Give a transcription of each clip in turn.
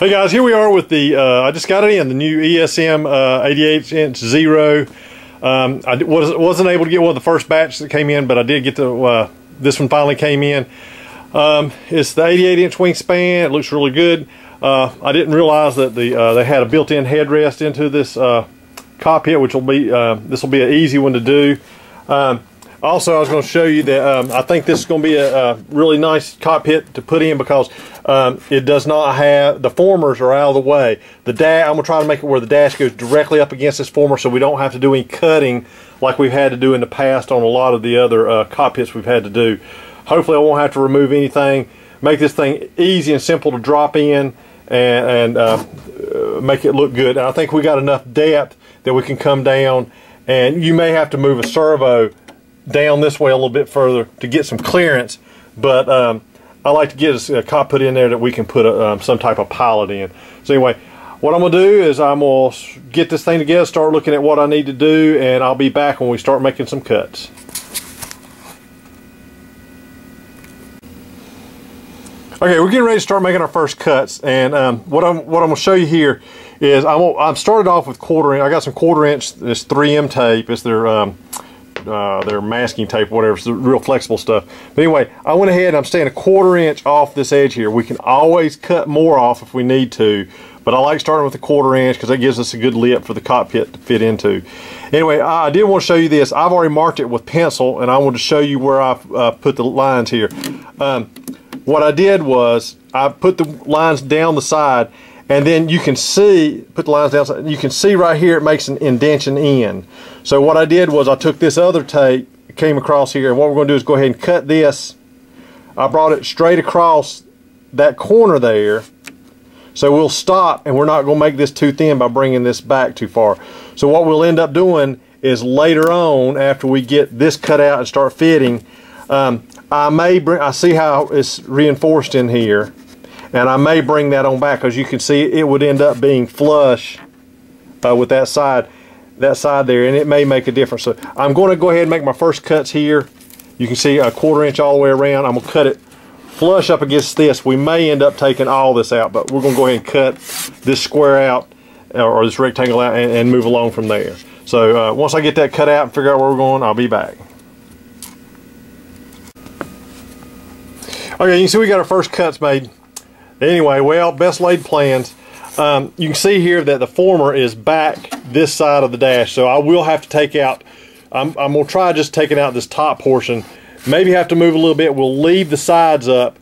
Hey guys, here we are with the, I just got it in, the new ESM 88-inch Zero. I wasn't able to get one of the first batch that came in, but I did get the, this one finally came in. It's the 88-inch wingspan. It looks really good. I didn't realize that they had a built-in headrest into this cockpit, which will be, this will be an easy one to do. Also, I was going to show you that I think this is going to be a really nice cockpit to put in because it does not have, the formers are out of the way. The dash, I'm going to try to make it where the dash goes directly up against this former so we don't have to do any cutting like we've had to do in the past on a lot of the other cockpits we've had to do. Hopefully I won't have to remove anything. Make this thing easy and simple to drop in and make it look good. And I think we got enough depth that we can come down, and you may have to move a servo down this way a little bit further to get some clearance, but I like to get a cockpit in there that we can put some type of pilot in. So anyway, what I'm going to do is I'm going to get this thing together, start looking at what I need to do, and I'll be back when we start making some cuts. Okay, we're getting ready to start making our first cuts, and what I'm going to show you here is I'm started off with 1/4 inch. I got some 1/4 inch. This 3M tape. It's their masking tape, whatever. It's the real flexible stuff. But anyway, I went ahead and I'm staying 1/4 inch off this edge here. We can always cut more off if we need to, but I like starting with 1/4 inch because that gives us a good lip for the cockpit to fit into. Anyway, I did want to show you this. I've already marked it with pencil, and I wanted to show you where I've put the lines here. What I did was I put the lines down the side, and then you can see, put the lines down, you can see right here it makes an indentation in. So what I did was I took this other tape, came across here, and what we're going to do is go ahead and cut this. I brought it straight across that corner there. So we'll stop, and we're not going to make this too thin by bringing this back too far. So what we'll end up doing is later on, after we get this cut out and start fitting, I see how it's reinforced in here, and I may bring that on back because you can see it would end up being flush with that side there, and it may make a difference. So I'm going to go ahead and make my first cuts here. You can see 1/4 inch all the way around. I'm going to cut it flush up against this. We may end up taking all this out, but we're going to go ahead and cut this square out or this rectangle out and move along from there. So once I get that cut out and figure out where we're going, I'll be back. Okay, you can see we got our first cuts made. Anyway, well, best laid plans. You can see here that the former is back this side of the dash, so I will have to take out, I'm going to try just taking out this top portion. Maybe have to move a little bit. We'll leave the sides up.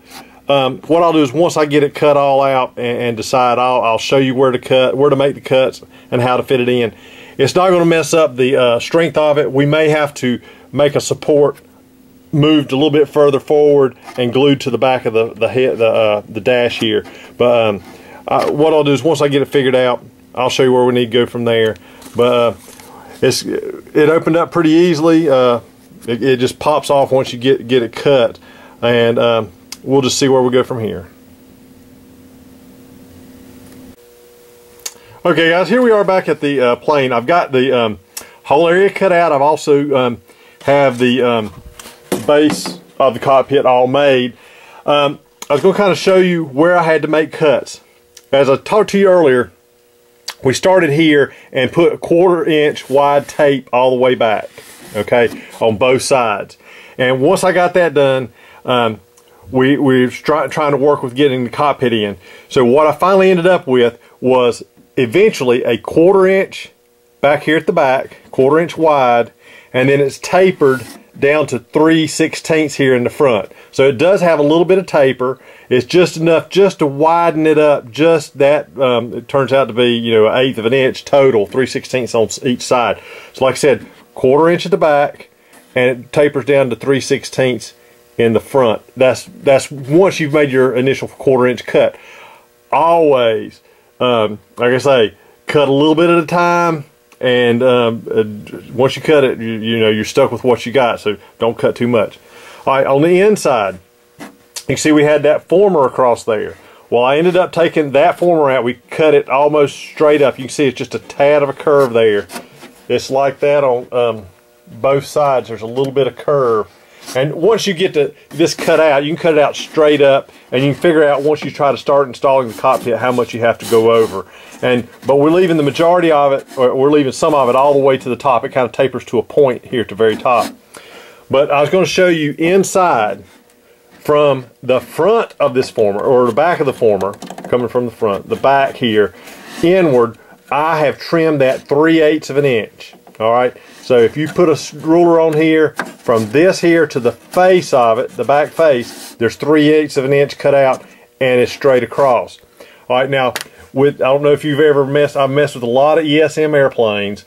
What I'll do is once I get it cut all out and decide, I'll show you where to cut, where to make the cuts, and how to fit it in. It's not going to mess up the strength of it. We may have to make a support moved a little bit further forward and glued to the back of the dash here. But what I'll do is once I get it figured out, I'll show you where we need to go from there. But it opened up pretty easily. It just pops off once you get it cut, and we'll just see where we go from here. Okay guys, here we are back at the plane. I've got the whole area cut out. I've also have the base of the cockpit all made. I was going to kind of show you where I had to make cuts. As I talked to you earlier, we started here and put 1/4 inch wide tape all the way back, okay, on both sides. And once I got that done, we were trying to work with getting the cockpit in. So what I finally ended up with was eventually a 1/4 inch back here at the back, 1/4 inch wide, and then it's tapered down to 3/16 here in the front. So it does have a little bit of taper. It's just enough just to widen it up, just that. It turns out to be, you know, 1/8 of an inch total, 3/16 on each side. So like I said, 1/4 inch at the back, and it tapers down to 3/16 in the front. That's once you've made your initial 1/4 inch cut. Always, like I say, cut a little bit at a time. And once you cut it, you know you're stuck with what you got, so don't cut too much. All right, on the inside, you can see we had that former across there. Well, I ended up taking that former out. We cut it almost straight up. You can see it's just a tad of a curve there. It's like that on both sides. There's a little bit of curve. And once you get this cut out, you can cut it out straight up, and you can figure out once you try to start installing the cockpit how much you have to go over. But we're leaving the majority of it, or we're leaving some of it all the way to the top. It kind of tapers to a point here at the very top. But I was going to show you inside from the front of this former, or the back of the former, coming from the front, the back here, inward, I have trimmed that 3/8 of an inch. All right, so if you put a ruler on here, from this here to the face of it, the back face, there's 3/8 of an inch cut out, and it's straight across. All right, now, I don't know if you've ever I've messed with a lot of ESM airplanes,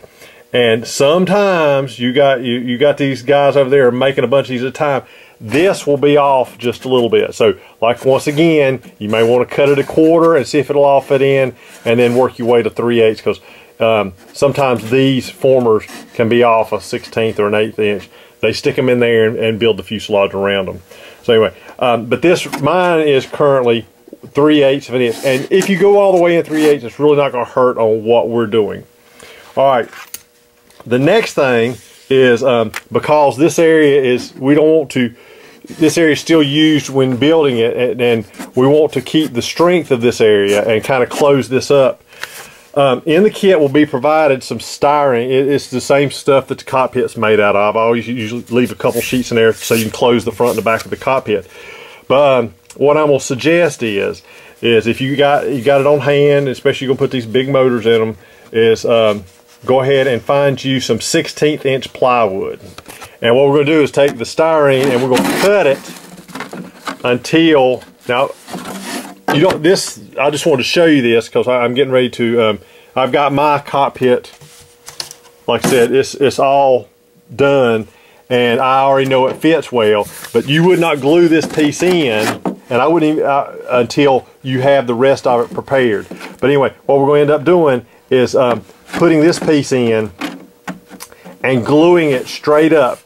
and sometimes you got these guys over there making a bunch of these at a time. This will be off just a little bit. So, like, once again, you may want to cut it a quarter and see if it'll all fit in, and then work your way to 3/8, because sometimes these formers can be off a 1/16 or an 1/8 inch. They stick them in there and build the fuselage around them. So anyway, but mine is currently 3/8 of an inch. And if you go all the way in 3/8, it's really not going to hurt on what we're doing. All right. The next thing is, because this area is, this area is still used when building it, and we want to keep the strength of this area and kind of close this up. In the kit will be provided some styrene. It's the same stuff that the cockpit's made out of. I always usually leave a couple sheets in there so you can close the front and the back of the cockpit. But what I'm going to suggest is if you got it on hand, especially you're going to put these big motors in them, is go ahead and find you some 1/16 inch plywood. And what we're going to do is take the styrene and we're going to cut it until, now, I just wanted to show you this because I'm getting ready to, I've got my cockpit, like I said, it's all done, and I already know it fits well, but you would not glue this piece in, and I wouldn't even, until you have the rest of it prepared. But anyway, what we're going to end up doing is putting this piece in and gluing it straight up,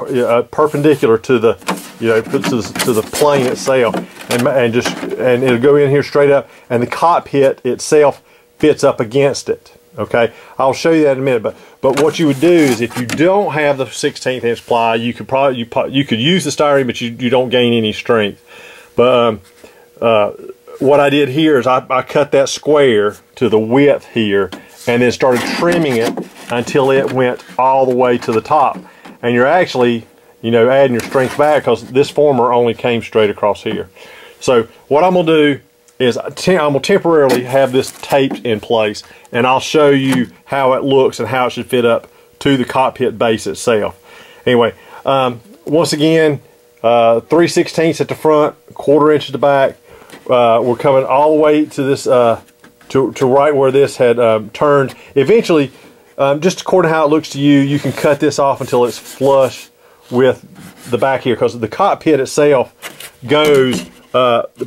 perpendicular to the, to the plane itself, and it'll go in here straight up, and the cockpit itself fits up against it. Okay, I'll show you that in a minute. But what you would do is, if you don't have the 1/16 inch ply, you could use the styrene, but you don't gain any strength. But what I did here is I cut that square to the width here, and then started trimming it until it went all the way to the top. And you're actually, adding your strength back, because this former only came straight across here. So what I'm going to do is I'm going to temporarily have this taped in place, and I'll show you how it looks and how it should fit up to the cockpit base itself. Anyway, once again, 3/16 at the front, 1/4 inch at the back. We're coming all the way to this, to right where this had turned. Eventually, just according to how it looks to you, you can cut this off until it's flush with the back here, because the cockpit itself goes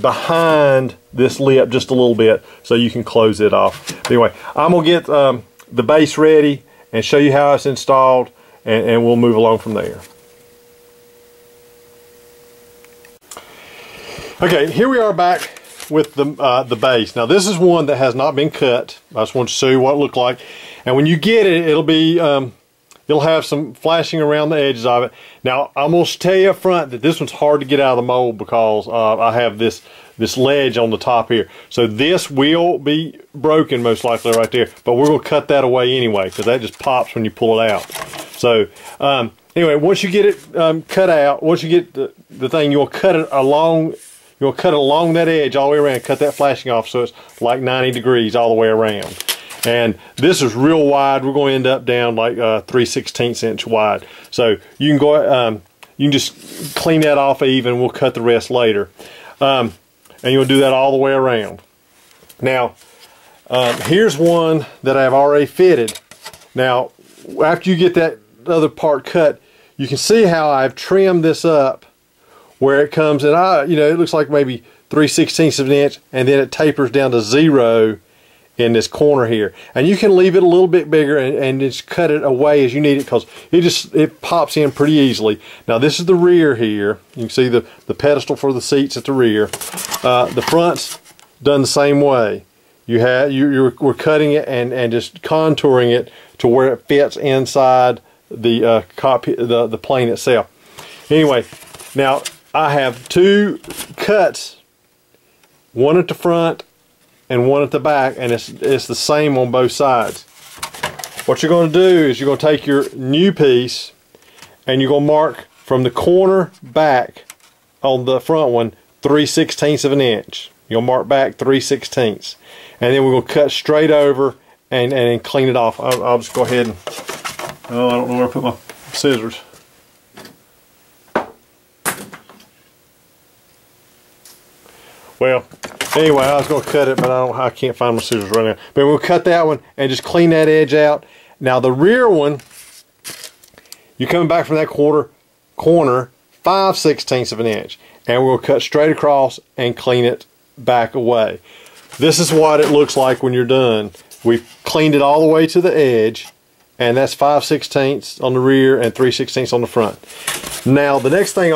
behind this lip just a little bit, so you can close it off. Anyway, I'm going to get the base ready and show you how it's installed, and we'll move along from there. Okay, here we are back with the base. Now this is one that has not been cut. I just want to show you what it looked like. And when you get it, it'll be, you'll have some flashing around the edges of it. Now I'm going to tell you up front that this one's hard to get out of the mold, because I have this ledge on the top here. So this will be broken most likely right there, but we're going to cut that away anyway, because that just pops when you pull it out. So anyway, once you get it cut out, once you get the thing, you'll cut it along. You'll cut it along that edge all the way around, cut that flashing off so it's like 90 degrees all the way around. And this is real wide. We're going to end up down like 3/16 inch wide. So you can go, you can just clean that off even. We'll cut the rest later. And you'll do that all the way around. Now, here's one that I've already fitted. Now, after you get that other part cut, you can see how I've trimmed this up, where it comes, and it looks like maybe 3/16 of an inch, and then it tapers down to 0 in this corner here. And you can leave it a little bit bigger and just cut it away as you need it, because it pops in pretty easily. Now this is the rear here. You can see the pedestal for the seats at the rear. The front's done the same way. We're cutting it and just contouring it to where it fits inside the cockpit, the plane itself. Anyway, Now I have two cuts, one at the front and one at the back, and it's the same on both sides. What you're going to do is you're going to take your new piece and you're going to mark from the corner back on the front one 3/16 of an inch. You'll mark back 3/16, and then we're going to cut straight over and clean it off. I'll just go ahead and, oh, I don't know where I put my scissors. Well, anyway, I was going to cut it, but I can't find my scissors right now. But we'll cut that one and just clean that edge out. Now the rear one, you're coming back from that corner 5/16 of an inch, and we'll cut straight across and clean it back away. This is what it looks like when you're done. We've cleaned it all the way to the edge, and that's 5/16 on the rear and 3/16 on the front. Now the next thing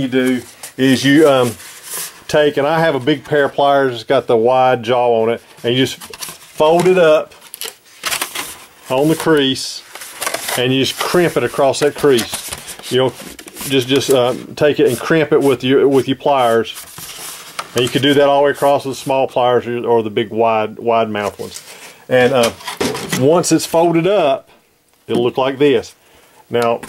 you do is you take, and I have a big pair of pliers, it's got the wide jaw on it, and you just fold it up on the crease and you just crimp it across that crease. You know, just take it and crimp it with your pliers, and you can do that all the way across with the small pliers or the big wide mouth ones. And once it's folded up, it'll look like this. Now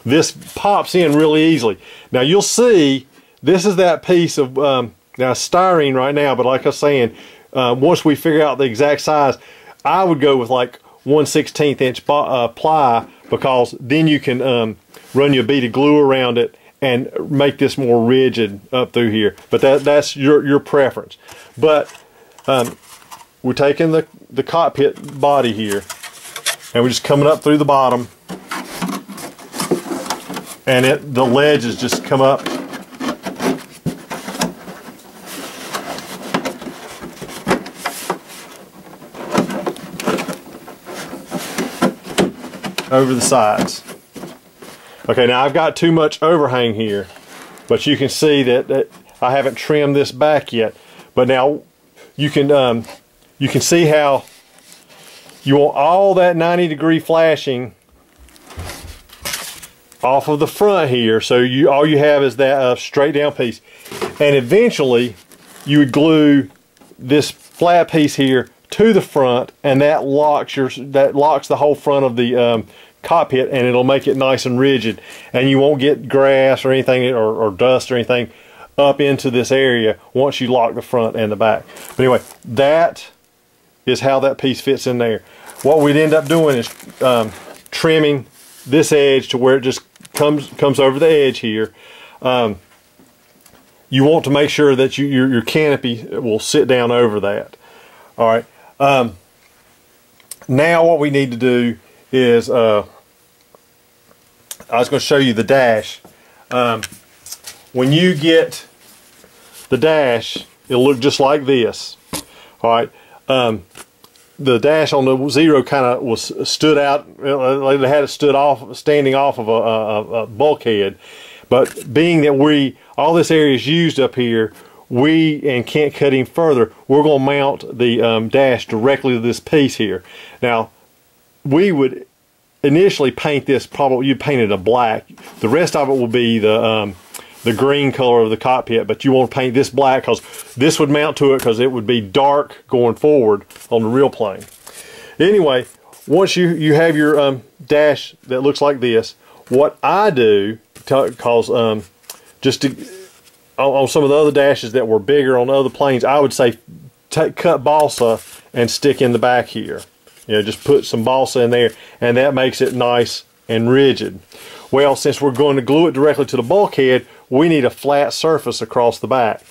this pops in really easily. Now you'll see this is that piece of now styrene right now, but like I was saying, once we figure out the exact size, I would go with like 1/16 inch ply, because then you can run your bead of glue around it and make this more rigid up through here. But that's your preference. But we're taking the cockpit body here, and we're just coming up through the bottom, and the ledges just come up. Over the sides. Okay, now I've got too much overhang here, but you can see that I haven't trimmed this back yet. But now you can see how you want all that 90-degree flashing off of the front here. So all you have is that straight down piece, and eventually you would glue this flat piece here to the front, and that locks the whole front of the cockpit, and it'll make it nice and rigid, and you won't get grass or anything or dust or anything up into this area once you lock the front and the back. But anyway, that is how that piece fits in there. What we'd end up doing is trimming this edge to where it just comes over the edge here. You want to make sure that your canopy will sit down over that. All right. Now what we need to do is I was going to show you the dash. When you get the dash, it'll look just like this. All right. The dash on the Zero kind of was stood out. It had it standing off of a bulkhead. But being that all this area is used up here, and can't cut any further, we're going to mount the dash directly to this piece here. Now, we would initially paint this, probably you'd paint it a black. The rest of it will be the green color of the cockpit, but you want to paint this black because this would mount to it, because it would be dark going forward on the real plane. Anyway, once you have your dash that looks like this, what I do, because just to on some of the other dashes that were bigger on other planes, I would say cut balsa and stick in the back here. You know, just put some balsa in there, and that makes it nice and rigid. Well, since we're going to glue it directly to the bulkhead, we need a flat surface across the back.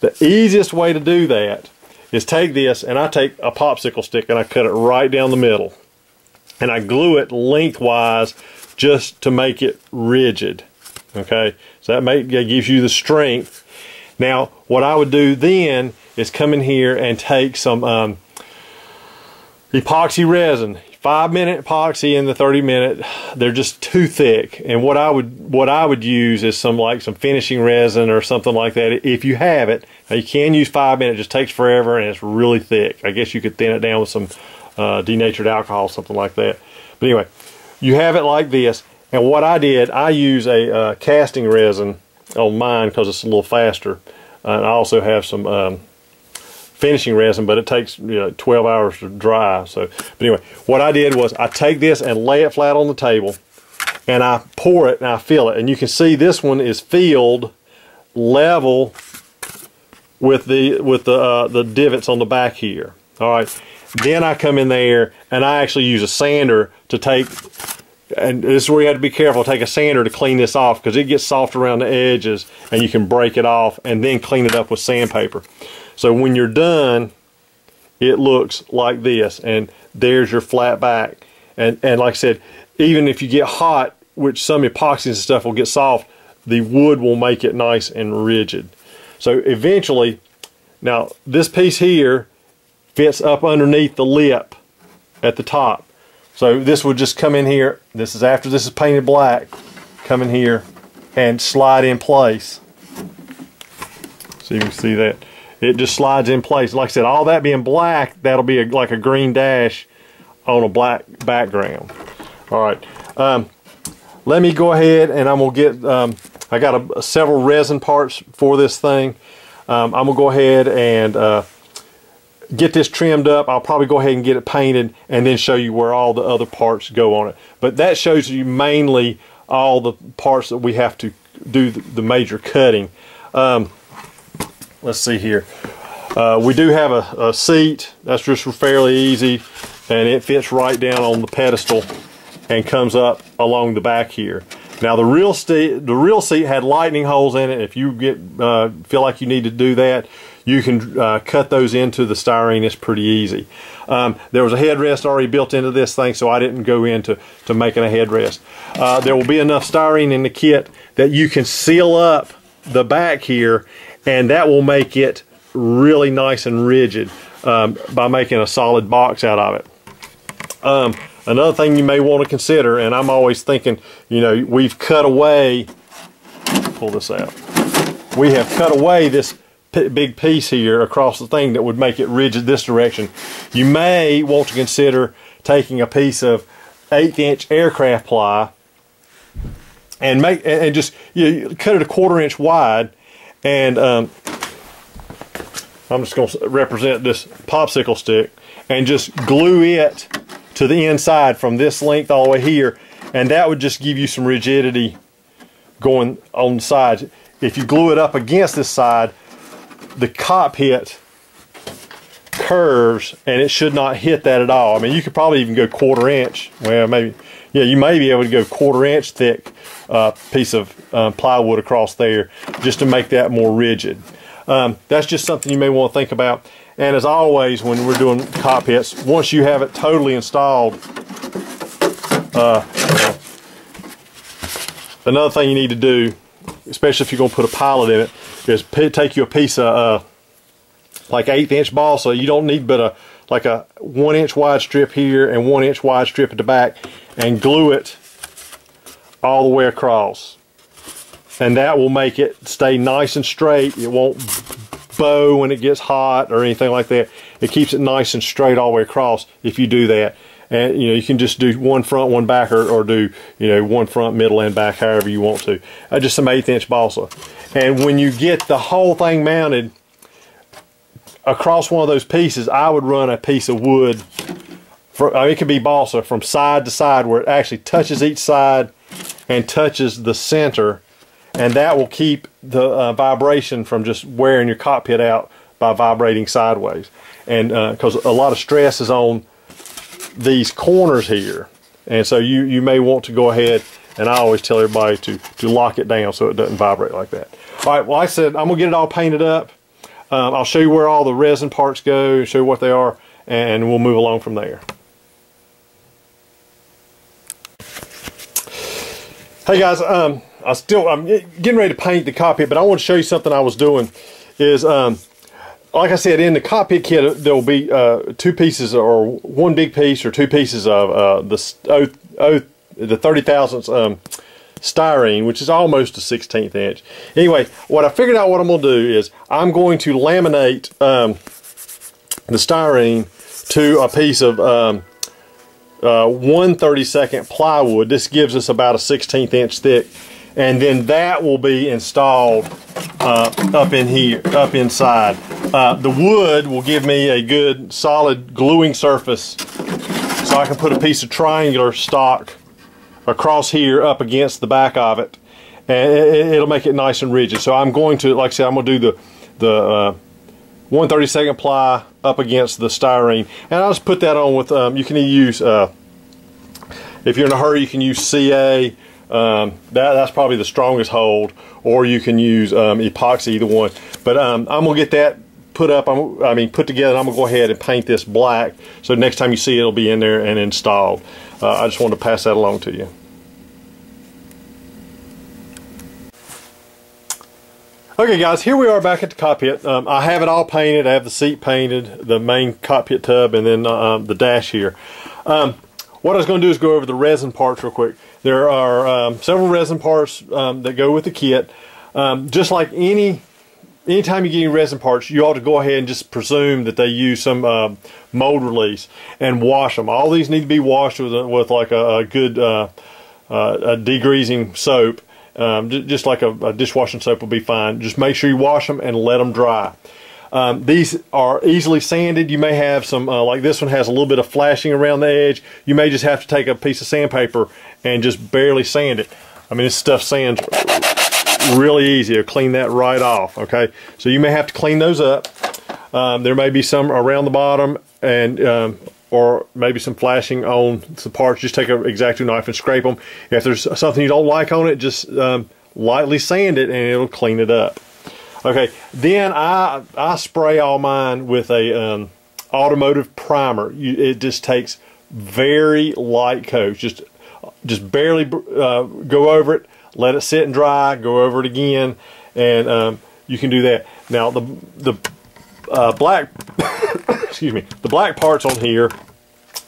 The easiest way to do that is take this, and I take a popsicle stick and I cut it right down the middle, and I glue it lengthwise just to make it rigid. Okay, so that gives you the strength. Now, what I would do then is come in here and take some epoxy resin, 5-minute epoxy and the 30-minute. They're just too thick, and what I would use is some finishing resin or something like that if you have it. Now, you can use 5-minute, it just takes forever and it's really thick. I guess you could thin it down with some denatured alcohol, something like that. But anyway, you have it like this, And what I did, I use a casting resin on mine because it's a little faster. And I also have some finishing resin, but it takes 12 hours to dry. So, but anyway, what I did was I take this and lay it flat on the table, and I pour it and I fill it. And you can see this one is filled level with the divots on the back here. All right. Then I come in there and I actually use a sander to take, and this is where you have to be careful, take a sander to clean this off because it gets soft around the edges and you can break it off and then clean it up with sandpaper. So when you're done, it looks like this, and there's your flat back. And like I said, even if you get hot, which some epoxies and stuff will get soft, the wood will make it nice and rigid. So eventually, now this piece here fits up underneath the lip at the top. So this would just come in here. This is after this is painted black. Come in here and slide in place. So you can see that. It just slides in place. Like I said, all that being black, that'll be like a green dash on a black background. All right. Let me go ahead and I'm going to get, I got several resin parts for this thing. I'm going to go ahead and get this trimmed up. I'll probably go ahead and get it painted and then show you where all the other parts go on it. But that shows you mainly all the parts that we have to do the major cutting. Let's see here. We do have a seat. That's just fairly easy, and it fits right down on the pedestal and comes up along the back here. Now the real seat had lightning holes in it. If you feel like you need to do that, you can cut those into the styrene. It's pretty easy. There was a headrest already built into this thing, so I didn't go into making a headrest. There will be enough styrene in the kit that you can seal up the back here, and that will make it really nice and rigid by making a solid box out of it. Another thing you may want to consider, and I'm always thinking, we've cut away, pull this out, we have cut away this big piece here across the thing that would make it rigid this direction. You may want to consider taking a piece of 1/8 inch aircraft ply and just cut it 1/4 inch wide, and I'm just going to represent this popsicle stick and just glue it to the inside from this length all the way here, and that would just give you some rigidity going on the sides. If you glue it up against this side, the cockpit curves and it should not hit that at all. I mean, you could probably even go 1/4 inch. Well, maybe, yeah, you may be able to go 1/4 inch thick piece of plywood across there just to make that more rigid. That's just something you may want to think about. And as always, when we're doing cockpits, once you have it totally installed, another thing you need to do, especially if you're going to put a pilot in it, is take you a piece of like 1/8 inch balsa. You don't need but like a 1 inch wide strip here and 1 inch wide strip at the back, and glue it all the way across. And that will make it stay nice and straight. It won't bow when it gets hot or anything like that. It keeps it nice and straight all the way across if you do that. And you can just do one front, one back, or do one front, middle, and back, however you want to. Just some 1/8 inch balsa. And when you get the whole thing mounted across one of those pieces, I would run a piece of wood. It could be balsa from side to side where it actually touches each side and touches the center, and that will keep the vibration from just wearing your cockpit out by vibrating sideways. And because a lot of stress is on these corners here, and so you may want to go ahead, and I always tell everybody to lock it down so it doesn't vibrate like that. All right, well, like I said, I'm gonna get it all painted up. I'll show you where all the resin parts go, show you what they are, and we'll move along from there. Hey guys, I'm getting ready to paint the cockpit, but I want to show you something I was doing. Is like I said, in the cockpit kit there will be 2 pieces, or 1 big piece, or 2 pieces of the 30 thousandths styrene, which is almost a 1/16 inch. Anyway, what I figured out what I'm going to do is I'm going to laminate the styrene to a piece of 1/32 plywood. This gives us about a 1/16 inch thick, and then that will be installed up in here, up inside. The wood will give me a good solid gluing surface, so I can put a piece of triangular stock across here up against the back of it, and it'll make it nice and rigid. So I'm going to, like I said, I'm going to do the 1/32 ply up against the styrene, and I'll just put that on with, you can use, if you're in a hurry, you can use CA, that's probably the strongest hold, or you can use epoxy, either one. But I'm going to get that put up, put together, and I'm going to go ahead and paint this black, so next time you see it, it'll be in there and installed. I just wanted to pass that along to you. Okay guys, here we are back at the cockpit. I have it all painted. I have the seat painted, the main cockpit tub, and then the dash here. What I was going to do is go over the resin parts real quick. There are several resin parts that go with the kit. Just like anytime you get any resin parts, you ought to go ahead and just presume that they use some mold release and wash them. All these need to be washed with like a good a degreasing soap. Just like a dishwashing soap will be fine. Just make sure you wash them and let them dry. These are easily sanded. You may have some, like this one has a little bit of flashing around the edge. You may just have to take a piece of sandpaper and just barely sand it. I mean, this stuff sands really easy. It'll clean that right off, okay? So you may have to clean those up. There may be some around the bottom, and or maybe some flashing on some parts. Just take an X-Acto knife and scrape them. If there's something you don't like on it, just lightly sand it and it'll clean it up. Okay, then I spray all mine with a automotive primer. It just takes very light coats. Just barely go over it, let it sit and dry, go over it again, and you can do that. Now the black excuse me, the black parts on here,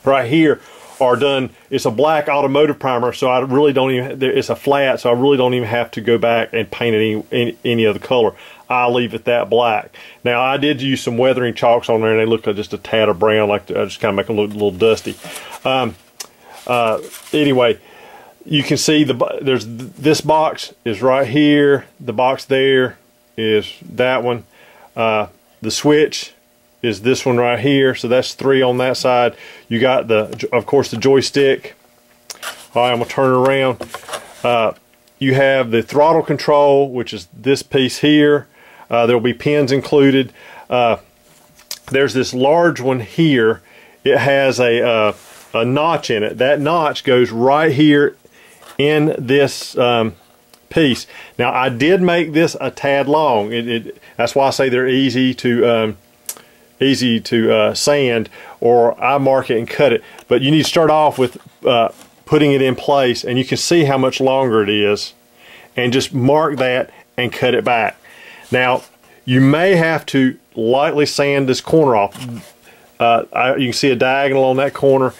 right here, are done. It's a black automotive primer, so I really don't even, it's a flat, so I really don't even have to go back and paint it any other color. I'll leave it that black. Now I did use some weathering chalks on there, and they look like just a tad of brown, like I just kind of make them look a little dusty. Anyway, you can see there's this box is right here. The box there is that one. The switch is this one right here, so that's 3 on that side. You got of course, the joystick. All right, I'm gonna turn it around. You have the throttle control, which is this piece here. There will be pins included. There's this large one here. It has a notch in it. That notch goes right here in this piece. Now I did make this a tad long. That's why I say they're easy to sand, or I mark it and cut it. But you need to start off with putting it in place, and you can see how much longer it is, and just mark that and cut it back. Now you may have to lightly sand this corner off. You can see a diagonal on that corner.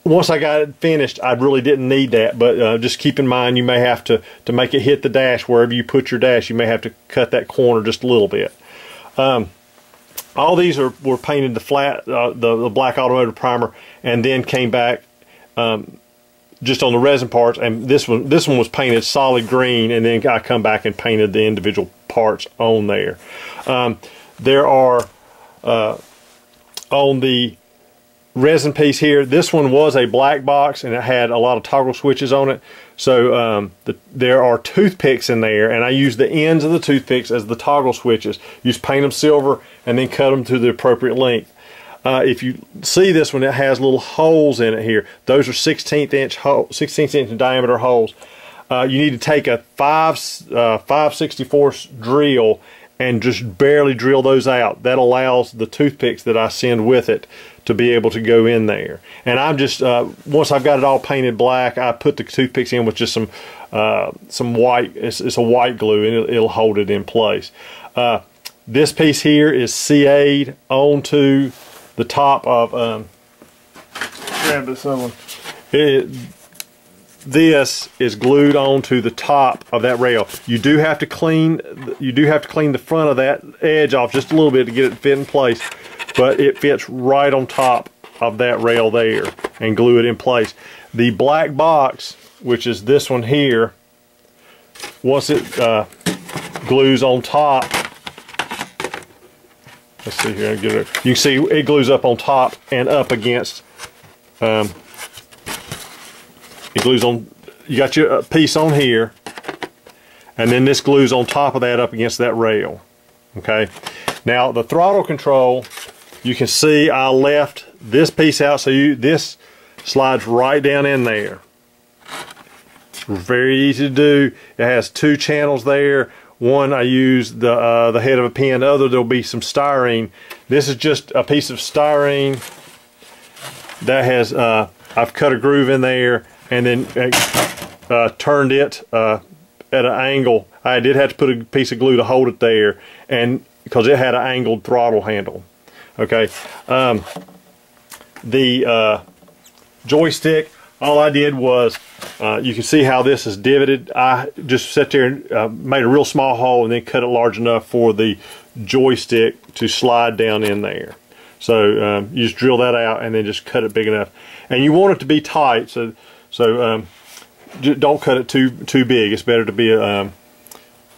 Once I got it finished, I really didn't need that, but just keep in mind you may have to make it hit the dash, wherever you put your dash, you may have to cut that corner just a little bit. All these were painted the flat, the black automotive primer, and then came back just on the resin parts, and this one was painted solid green, and then I come back and painted the individual parts on there. There are on the resin piece here, this one was a black box, and it had a lot of toggle switches on it. So there are toothpicks in there, and I use the ends of the toothpicks as the toggle switches. You just paint them silver and then cut them to the appropriate length. If you see this one, it has little holes in it here. Those are 16th inch diameter holes. You need to take a 5/64 drill and just barely drill those out. That allows the toothpicks that I send with it to be able to go in there. And I'm just once I've got it all painted black, I put the toothpicks in with just some white. It's a white glue, and it'll hold it in place. This piece here is CA'd onto the top of. Grab this other one. This is glued onto the top of that rail. You do have to clean the front of that edge off just a little bit to get it to fit in place, but it fits right on top of that rail there and glue it in place. The black box, which is this one here, once it glues on top, let's see here, you can see it glues up on top and up against, it glues on, you got your piece on here, and then this glues on top of that up against that rail. Okay, now the throttle control, you can see I left this piece out, so this slides right down in there. It's very easy to do. It has 2 channels there. One I use the head of a pin, the other there'll be some styrene. This is just a piece of styrene that has, I've cut a groove in there and then turned it at an angle. I did have to put a piece of glue to hold it there, and because it had an angled throttle handle. Okay, the joystick, all I did was, you can see how this is divoted. I just sat there and made a real small hole and then cut it large enough for the joystick to slide down in there. So you just drill that out and then just cut it big enough. And you want it to be tight, so don't cut it too big. It's better to be a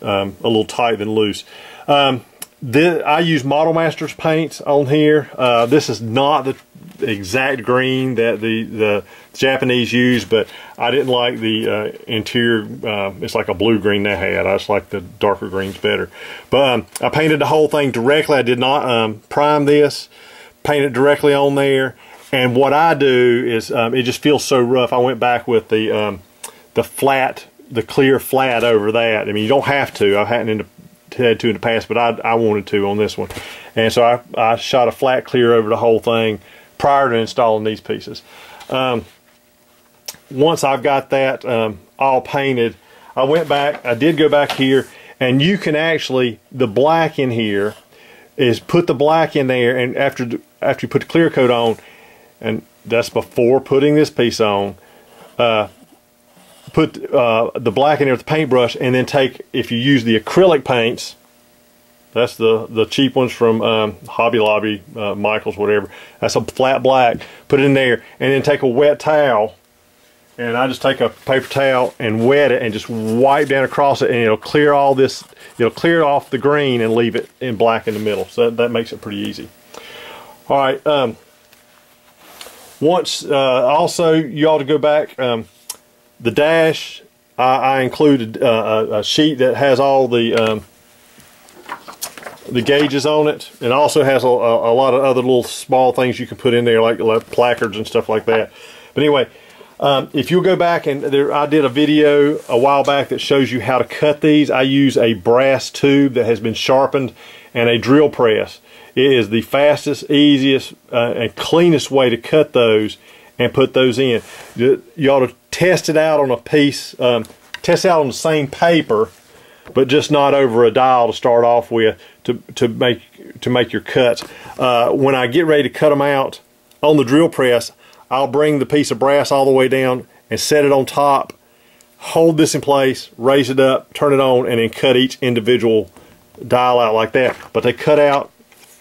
little tight than loose. I use Model Masters paints on here. This is not the exact green that the Japanese use, but I didn't like the interior. It's like a blue green they had. I just like the darker greens better. But I painted the whole thing directly. I did not prime this. Paint it directly on there. And what I do is, it just feels so rough. I went back with the clear flat over that. I mean, you don't have to. I hadn't had to in the past, but I wanted to on this one. And so I shot a flat clear over the whole thing prior to installing these pieces. Once I've got that all painted, I did go back here, and you can actually, the black in here is put the black in there, and after you put the clear coat on, and that's before putting this piece on, put the black in there with the paintbrush, and then if you use the acrylic paints, that's the cheap ones from Hobby Lobby, Michaels, whatever, that's a flat black, put it in there, and then take a wet towel, and I just take a paper towel and wet it and just wipe down across it, and it'll clear all this, it'll clear off the green and leave it in black in the middle. So that makes it pretty easy. All right, also you ought to go back, the dash, I included a sheet that has all the gauges on it, and also has a lot of other little small things you can put in there, like placards and stuff like that. But anyway, if you'll go back, and I did a video a while back that shows you how to cut these. I use a brass tube that has been sharpened and a drill press. It is the fastest, easiest, and cleanest way to cut those and put those in. You ought to test it out on a piece, test it out on the same paper, but just not over a dial to start off with to make your cuts. When I get ready to cut them out on the drill press, I'll bring the piece of brass all the way down and set it on top, hold this in place, raise it up, turn it on, and then cut each individual dial out like that. But they cut out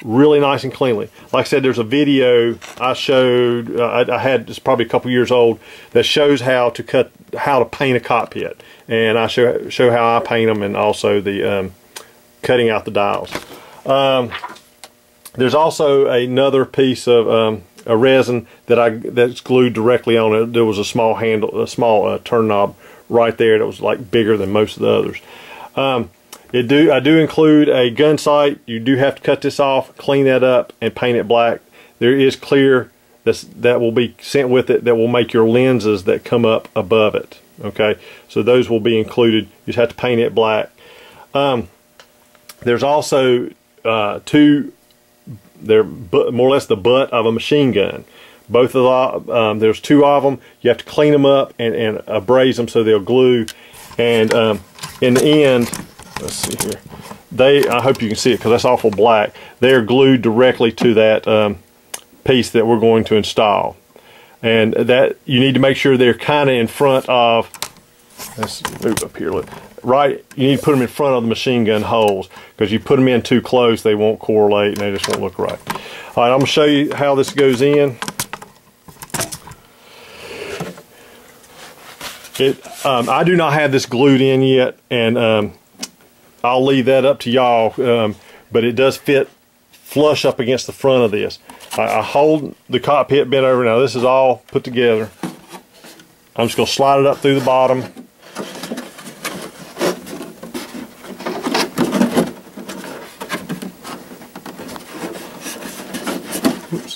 really nice and cleanly. Like I said, there's a video I showed, I had, it's probably a couple years old, that shows how to paint a cockpit, and I show how I paint them, and also the cutting out the dials. There's also another piece of a resin that's glued directly on it. There was a small handle, a small turn knob right there that was like bigger than most of the others. I do include a gun sight. You do have to cut this off, clean that up, and paint it black. There is clear that will be sent with it that will make your lenses that come up above it. Okay, so those will be included. You just have to paint it black. There's also they're more or less the butt of a machine gun. Both of there's 2 of them. You have to clean them up and abrase them so they'll glue. And in the end, let's see here. I hope you can see it because that's awful black. They're glued directly to that piece that we're going to install. And that you need to make sure they're kind of in front of. Let's move up here. Look. Right, you need to put them in front of the machine gun holes, because you put them in too close, they won't correlate and they just won't look right. All right, I'm going to show you how this goes in. I do not have this glued in yet, and I'll leave that up to y'all, but it does fit flush up against the front of this. I hold the cockpit bent over. Now this is all put together. I'm just going to slide it up through the bottom. Oops.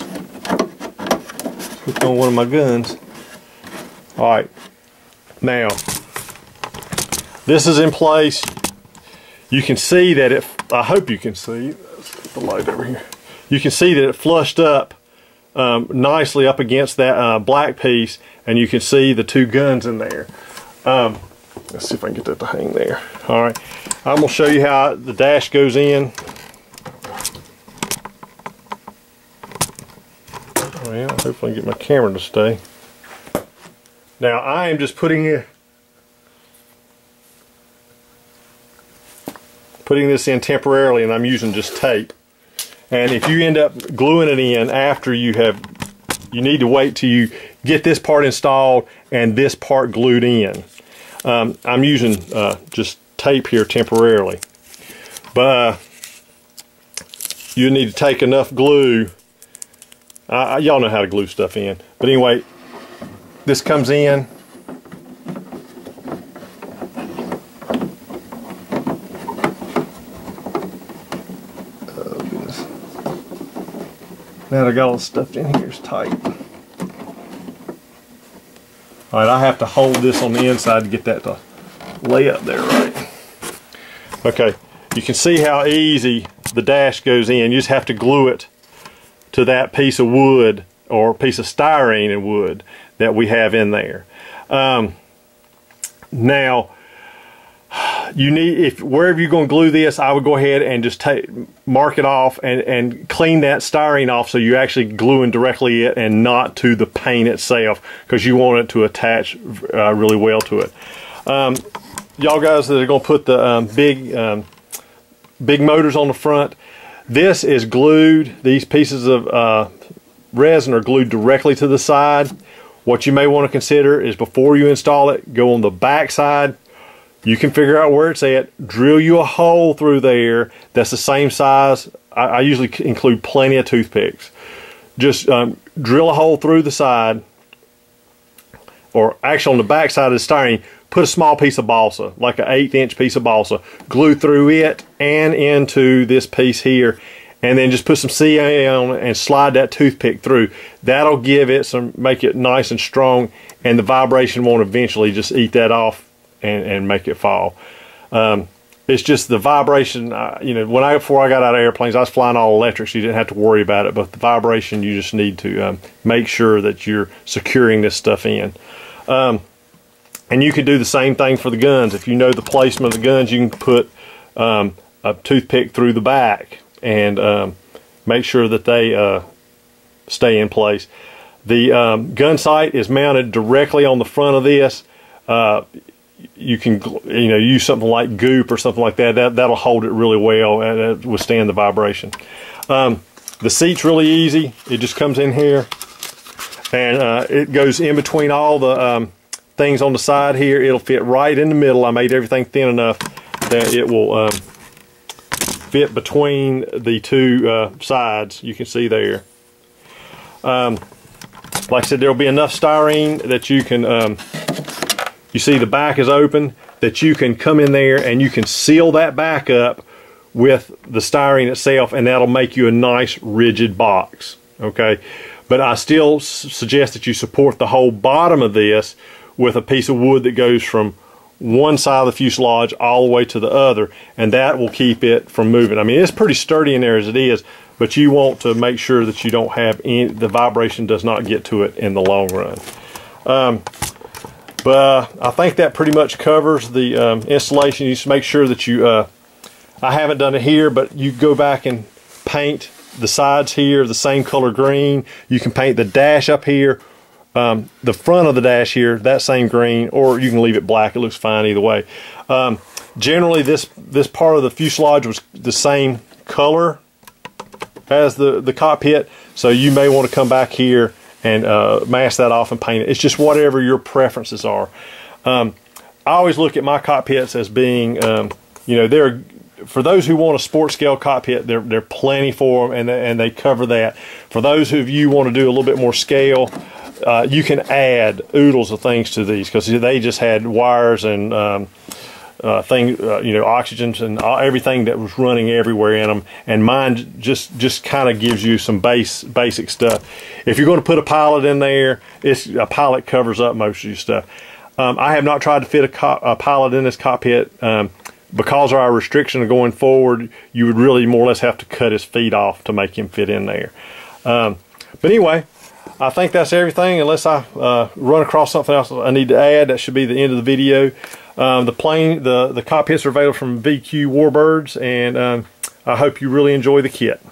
Put on one of my guns. Alright. Now, this is in place. You can see that it, I hope you can see, let's get the light over here. You can see that it flushed up nicely up against that black piece, and you can see the two guns in there. Let's see if I can get that to hang there. Alright, I'm going to show you how the dash goes in. Well, hopefully I can get my camera to stay. Now I am just putting this in temporarily, and I'm using just tape. And if you end up gluing it in after you need to wait till you get this part installed and this part glued in. I'm using just tape here temporarily. But you need to take enough glue. Y'all know how to glue stuff in. But anyway, this comes in. Now that I got all the stuff in here, it's tight. Alright, I have to hold this on the inside to get that to lay up there right. Okay, you can see how easy the dash goes in. You just have to glue it to that piece of wood or piece of styrene and wood that we have in there. Now, you need, wherever you're going to glue this, I would go ahead and just mark it off and clean that styrene off so you're actually gluing directly it and not to the paint itself, because you want it to attach really well to it. Y'all guys that are going to put the big motors on the front, this is glued. These pieces of resin are glued directly to the side. What you may want to consider is before you install it, go on the back side. You can figure out where it's at, drill you a hole through there that's the same size. I usually include plenty of toothpicks. Just drill a hole through the side, or actually on the back side of the styrene, put a small piece of balsa, like an 1/8 inch piece of balsa, glue through it and into this piece here, and then just put some CA on it and slide that toothpick through. That'll give it make it nice and strong, and the vibration won't eventually just eat that off and make it fall. It's just the vibration, you know, before I got out of airplanes, I was flying all electric, so you didn't have to worry about it, but the vibration, you just need to make sure that you're securing this stuff in. And you can do the same thing for the guns. If you know the placement of the guns, you can put a toothpick through the back and make sure that they stay in place. The gun sight is mounted directly on the front of this. You can, you know, use something like goop or something like that. That'll hold it really well and withstand the vibration. The seat's really easy. It just comes in here, and it goes in between all the things on the side here. It'll fit right in the middle. I made everything thin enough that it will fit between the two sides. You can see there. Like I said, there'll be enough styrene that you can you see the back is open, that you can come in there and you can seal that back up with the styrene itself, and that'll make you a nice rigid box. Okay, but I still suggest that you support the whole bottom of this with a piece of wood that goes from one side of the fuselage all the way to the other, and that will keep it from moving. I mean, it's pretty sturdy in there as it is, but you want to make sure that you don't have the vibration does not get to it in the long run. But I think that pretty much covers the installation. You just make sure that you, I haven't done it here, but you go back and paint the sides here the same color green. You can paint the dash up here, the front of the dash here, that same green, or you can leave it black. It looks fine either way. Generally, this part of the fuselage was the same color as the cockpit, so you may want to come back here and mask that off and paint it. It's just whatever your preferences are. I always look at my cockpits as being, you know, they're, for those who want a sports scale cockpit, they're plenty for them, and they cover that. For those of you who want to do a little bit more scale, you can add oodles of things to these, because they just had wires and you know, oxygens and everything that was running everywhere in them. And mine just kind of gives you some basic stuff. If you're going to put a pilot in there, a pilot covers up most of your stuff. I have not tried to fit a pilot in this cockpit. Because of our restriction of going forward, you would really more or less have to cut his feet off to make him fit in there. But anyway, I think that's everything. Unless I run across something else I need to add, that should be the end of the video. The cockpits are available from VQ Warbirds, and I hope you really enjoy the kit.